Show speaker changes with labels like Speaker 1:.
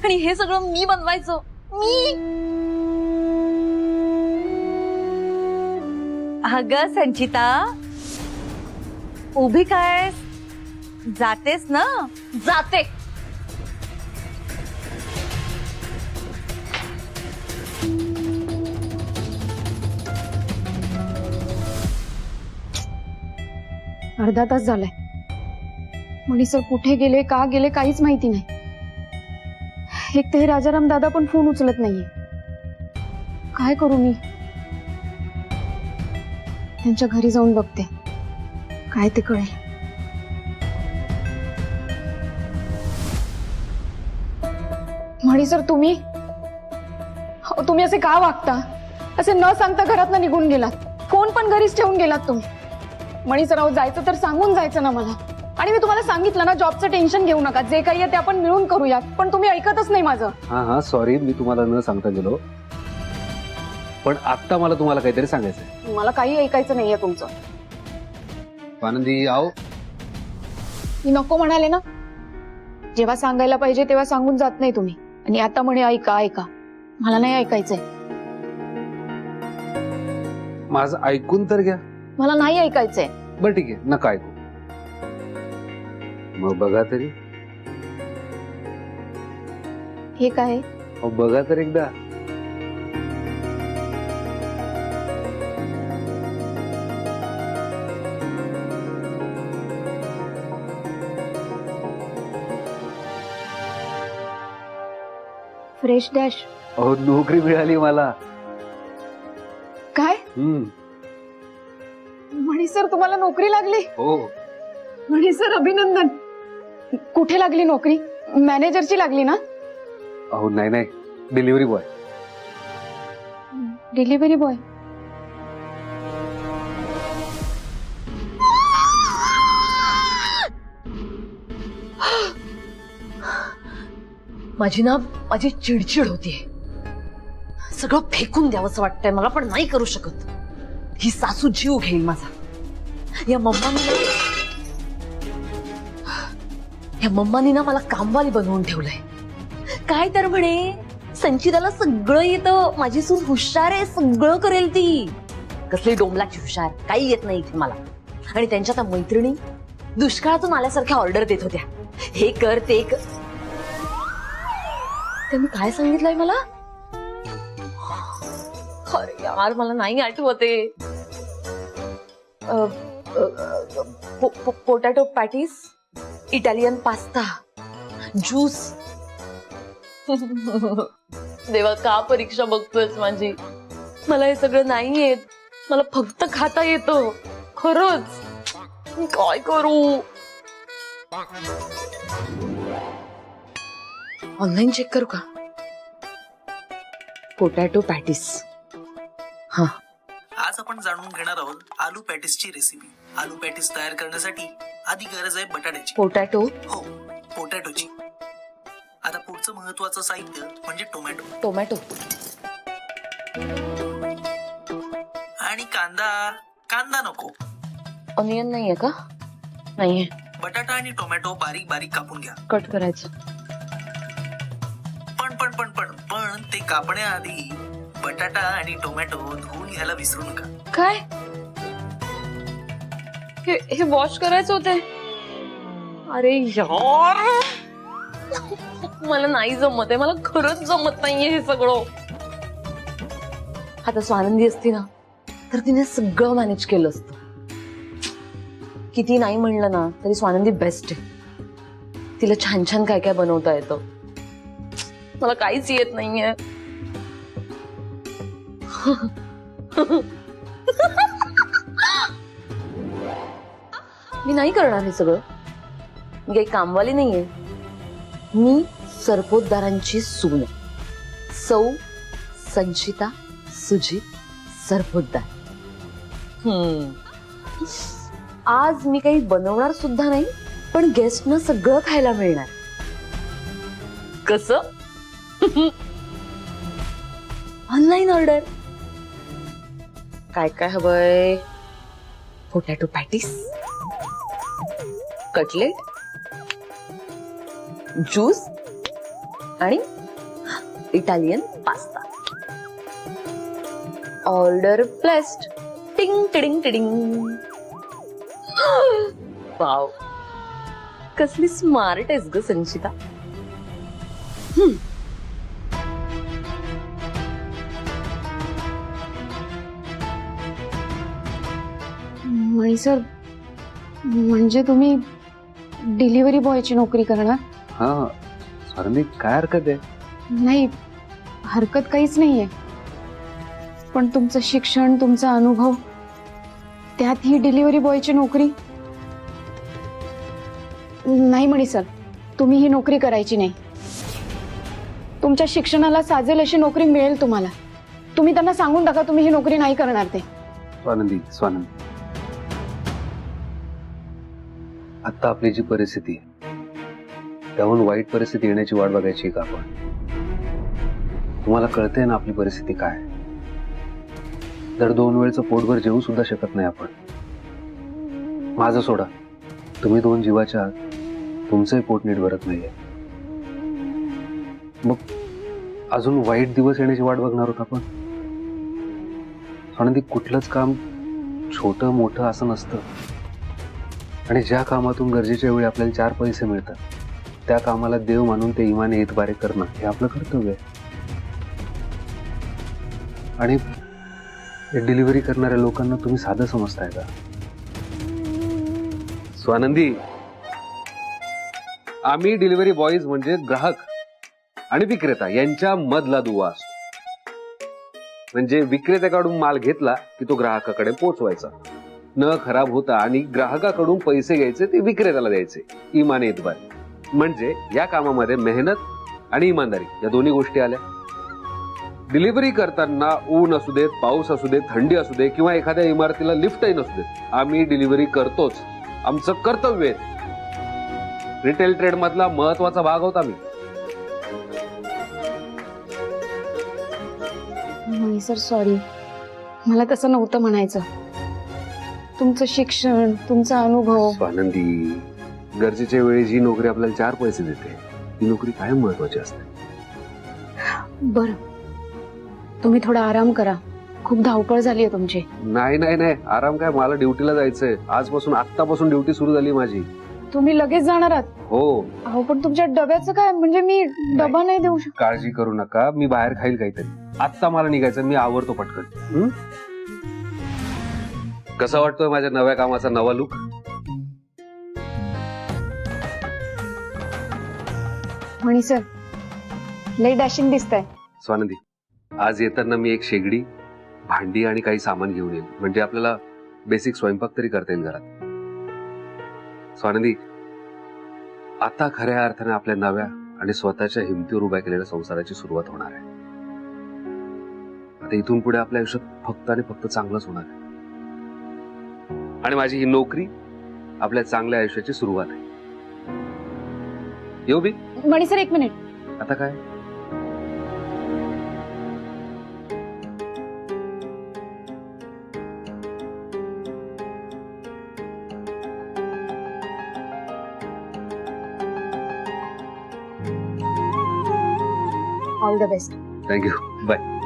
Speaker 1: आणि हे सगळं मी बनवायचं. मी अगं संचिता, उभी काय जातेस ना? जाते.
Speaker 2: अर्धा तास झालाय. मणी सर कुठे गेले, का गेले काहीच माहिती नाही. एक तर हे राजाराम दादा पण फोन उचलत नाहीये. काय करू मी? त्यांच्या घरी जाऊन बघते, काय ते कळेल. मणी सर तुम्ही तुम्ही असे का वागता? असे न सांगता घरातनं निघून गेलात. फोन पण घरीच ठेवून गेलात तुम्ही. मणी सर अहो, जायचं तर सांगून जायचं ना मला. आणि मी तुम्हाला सांगितलं ना, जॉबचं टेन्शन घेऊ नका, जे काही आहे ते आपण मिळून करूयात. पण तुम्ही ऐकतच नाही माझं.
Speaker 3: हा सॉरी, मी तुम्हाला न सांगता गेलो. पण आता मला तुम्हाला काहीतरी सांगायचंय.
Speaker 2: मला काही ऐकायचं नाहीये तुमचं.
Speaker 3: आनंदी आओ.
Speaker 2: मी नको म्हणाले ना. जेव्हा सांगायला पाहिजे तेव्हा सांगून जात नाही तुम्ही. आणि आता म्हणे ऐका ऐका. मला नाही ऐकायचंय.
Speaker 3: माझं ऐकून तर घ्या.
Speaker 2: मला नाही ऐकायचंय.
Speaker 3: बरं ठीक आहे, नका ऐकू. मग बघा तरी.
Speaker 2: हे काय?
Speaker 3: अहो, बघा तर एकदा.
Speaker 2: Fresh dash.
Speaker 3: अहो, नोकरी मिळाली मला.
Speaker 2: काय? मणी सर तुम्हाला नोकरी लागली?
Speaker 3: हो.
Speaker 2: मणी सर अभिनंदन. कुठे लागली नोकरी? मॅनेजरची लागली ना?
Speaker 3: अहो नाही नाही, डिलिव्हरी बॉय.
Speaker 2: Delivery boy.
Speaker 1: माझी चिडचिड होतीये. सगळं फेकून द्यावंसं वाटतंय मला, पण नाही करू शकत. ही सासू जीव घेईल माझा. या मम्मानी ना मला कामवाली बनवून ठेवलंय. काय तर म्हणे, संचिताला सगळं येतं, माझी सून हुशार आहे, सगळं करेल ती. कसली डोंबलाची हुशार, काही येत नाही इथे मला. आणि त्यांच्या त्या मैत्रिणी दुष्काळातून आल्यासारख्या ऑर्डर देत होत्या, हे कर ते कर. त्यांनी काय सांगितलंय मला? अरे यार, मला नाही आठवते. Potato patties, Italian pasta, juice. देवा, का परीक्षा बघतोयस माझी? मला हे सगळं नाही येत. मला फक्त खाता येतं. खरंच. काय करू? ऑनलाईन चेक करू का? Potato patties. हा.
Speaker 4: आज आपण जाणून घेणार आहोत आलू पॅटीसची रेसिपी. आलू पॅटीस तयार करण्यासाठी आधी गरज आहे बटाट्याची.
Speaker 1: पोटॅटो?
Speaker 4: हो, पोटॅटोची. आता पुढचं महत्वाचं साहित्य म्हणजे टोमॅटो.
Speaker 1: टोमॅटो
Speaker 4: आणि कांदा नको.
Speaker 1: ऑनियन नाहीये का? नाहीये.
Speaker 4: बटाटा आणि टोमॅटो बारीक बारीक कापून घ्या.
Speaker 1: कट करायचं.
Speaker 4: पण ते कापण्याआधी बटाटा आणि टोमॅटो धुवून घ्यायला विसरू नका.
Speaker 1: काय? हे वॉश करायचं होते? अरे यार, मला नाही जमत आहे. मला खरंच जमत नाहीये हे सगळं. आता स्वानंदी असती ना, तर तिने सगळं मॅनेज केलं असतं. किती नाही म्हणलं ना तरी स्वानंदी बेस्ट आहे. तिला छान छान काय काय बनवता येतं. मला काहीच येत नाहीये. मी नाही करणार हे सगळं. मी काही कामवाली नाहीये. मी सरपोतदारांची सून आहे. सौ संचिता सुजित सरपोतदार. आज मी काही बनवणार सुद्धा नाही, पण गेस्टना सगळं खायला मिळणार. कसं? Online order. काय काय हवंय? पोटॅटो पॅटीस, कटलेट, ज्यूस, आणि इटालियन पास्ता. Order placed. टिंग टिडिंग टिडिंग. वाव, कसली स्मार्ट आहेस ग संचिता.
Speaker 2: मणी सर, म्हणजे तुम्ही डिलिव्हरी बॉयची नोकरी करणार?
Speaker 3: हा स्वानंदी, काय हरकत आहे?
Speaker 2: नाही, हरकत काहीच नाहीये, पण तुमचं शिक्षण, तुमचा अनुभव, त्यात ही डिलिव्हरी बॉयची नोकरी. नाही मणी सर, तुम्ही ही नोकरी करायची नाही. तुमच्या शिक्षणाला साजेल अशी नोकरी मिळेल तुम्हाला. तुम्ही त्यांना सांगून टाका तुम्ही ही नोकरी नाही करणार ते.
Speaker 3: स्वानंदी, आता आपली जी परिस्थिती आहे त्याहून वाईट परिस्थिती येण्याची वाट बघायची का आपण? तुम्हाला कळतंय ना आपली परिस्थिती काय आहे. दर 2 वेळचं पोटभर जेवू सुद्धा शकत नाही आपण. माझं सोडा, तुम्ही 2 जीवाच्या आत, तुमचंही पोट नीट भरत नाहीये. मग अजून वाईट दिवस येण्याची वाट बघणार होत आपण? स्वानंदी, कुठलंच काम छोटं मोठं असं नसतं. आणि ज्या कामातून गरजेच्या वेळी आपल्याला 4 पैसे मिळतात त्या कामाला देव मानून ते इमाने इतबारे करणं हे आपलं कर्तव्य आहे. आणि डिलिव्हरी करणाऱ्या लोकांना तुम्ही साधं समजताय का? स्वानंदी, आम्ही डिलिव्हरी बॉईज म्हणजे ग्राहक आणि विक्रेता यांच्या मधला दुवा असतो. म्हणजे विक्रेत्याकडून माल घेतला की तो ग्राहकाकडे पोहोचवायचा न खराब होता, आणि ग्राहकाकडून पैसे घ्यायचे ते विक्रेत्याला द्यायचे इमाने इतबारे. म्हणजे या कामामध्ये मेहनत आणि इमानदारी या दोन्ही गोष्टी आल्या. डिलिव्हरी करताना ऊन असू देत, पाऊस असू देत, थंडी असू दे, किंवा एखाद्या इमारतीला लिफ्टही नसू देत, आम्ही डिलिव्हरी करतोच. आमचं कर्तव्य आहे. रिटेल ट्रेड मधला महत्वाचा भाग होता मी.
Speaker 2: मणी सर, सॉरी, मला तसं नव्हतं म्हणायचं. तुमचं शिक्षण, तुमचा अनुभव.
Speaker 3: स्वानंदी, गरजेच्या वेळी जी नोकरी आपल्याला 4 पैसे देते ती नोकरी कायम महत्वाची असते.
Speaker 2: बरं, तुम्ही थोडा आराम करा. खूप धावपळ झाली आहे तुमची.
Speaker 3: नाही नाही नाही, आराम काय, मला ड्युटीला जायचंय. आत्तापासून ड्युटी सुरू झाली माझी.
Speaker 2: तुम्ही लगेच जाणार आहात?
Speaker 3: हो.
Speaker 2: अहो, पण तुमच्या डब्याचं काय? म्हणजे मी डबा नाही देऊ शकत.
Speaker 3: काळजी करू नका, मी बाहेर खाईल काहीतरी. आत्ता मला निघायचं, मी आवरतो पटकन. कसा वाटतोय माझ्या नव्या कामाचा नवा लुक?
Speaker 2: मणी सर, लई डॅशिंग दिसतंय.
Speaker 3: स्वानंदी, आज येताना मी एक शेगडी, भांडी आणि काही सामान घेऊन येईल. म्हणजे आपल्याला बेसिक स्वयंपाक तरी करता येईल घरात. स्वानंदी, आता खऱ्या अर्थाने आपल्या नव्या आणि स्वतःच्या हिमतीवर उभ्या केलेल्या संसाराची सुरुवात होणार आहे. आता इथून पुढे आपल्या आयुष्यात फक्त आणि फक्त चांगलंच होणार आहे. आणि माझी ही नोकरी आपल्या चांगल्या आयुष्याची सुरुवात आहे. येऊ बी?
Speaker 2: मणी सर, 1 मिनिट.
Speaker 3: आता काय?
Speaker 2: All the best.
Speaker 3: Thank you, bye.